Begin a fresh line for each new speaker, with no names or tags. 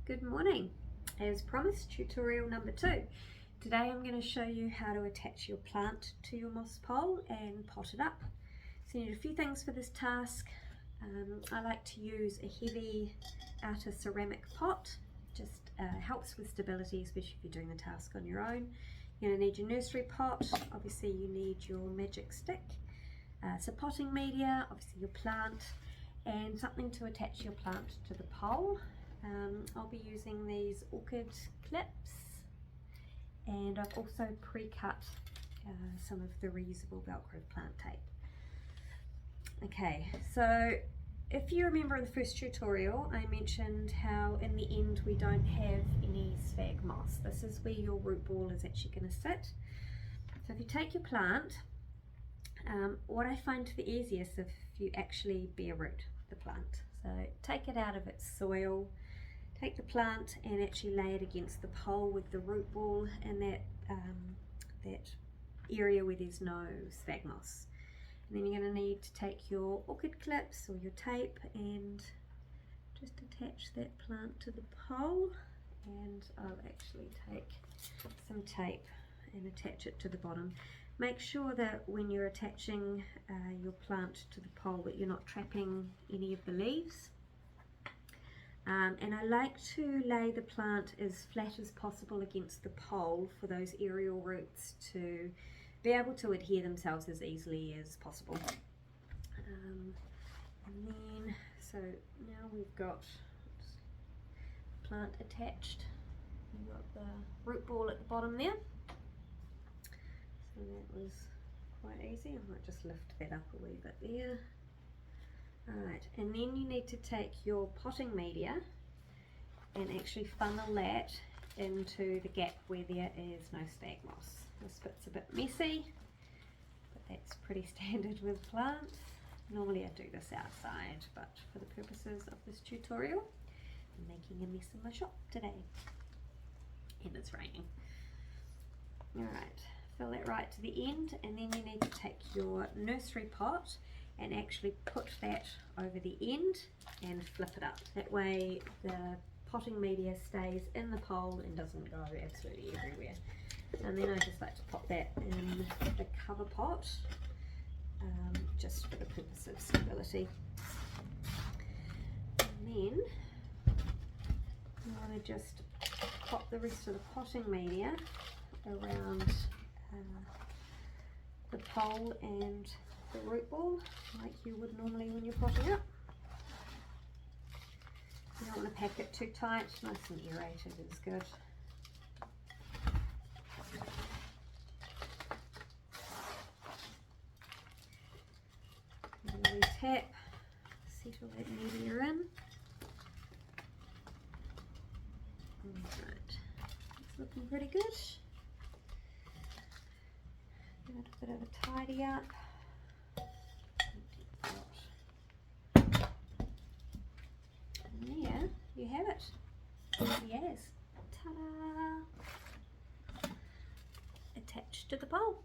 Good morning. As promised, tutorial number 2. Today I'm going to show you how to attach your plant to your moss pole and pot it up. So you need a few things for this task. I like to use a heavy outer ceramic pot. Just helps with stability, especially if you're doing the task on your own. You're going to need your nursery pot. Obviously you need your magic stick. So potting media, obviously your plant, and something to attach your plant to the pole. I'll be using these orchid clips, and I've also pre-cut some of the reusable Velcro plant tape. Okay, so if you remember in the first tutorial I mentioned how in the end we don't have any sphagmos. This is where your root ball is actually going to sit. So if you take your plant, what I find the easiest if you actually bare root the plant. So take it out of its soil, take the plant and actually lay it against the pole with the root ball in that area where there's no sphagnous. And then you're going to need to take your orchid clips or your tape and just attach that plant to the pole. And I'll actually take some tape and attach it to the bottom. Make sure that when you're attaching your plant to the pole that you're not trapping any of the leaves. And I like to lay the plant as flat as possible against the pole for those aerial roots to be able to adhere themselves as easily as possible. And then, so now we've got plant attached. We've got the root ball at the bottom there. So that was quite easy. I might just lift that up a wee bit there. Alright, and then you need to take your potting media and actually funnel that into the gap where there is no sphagnous. This bit's a bit messy, but that's pretty standard with plants. Normally I do this outside, but for the purposes of this tutorial, I'm making a mess in my shop today. And it's raining. Alright, fill that right to the end, and then you need to take your nursery pot and actually put that over the end and flip it up. That way the potting media stays in the pole and doesn't go absolutely everywhere. And then I just like to pop that in the cover pot, just for the purpose of stability. And then you want to just pop the rest of the potting media around the pole and the root ball like you would normally when you're potting up. You don't want to pack it too tight, nice and aerated is good. And then we tap, settle that media in. Alright, it's looking pretty good. Give it a bit of a tidy up. And there you have it. Easy as. Ta-da! Attached to the pole.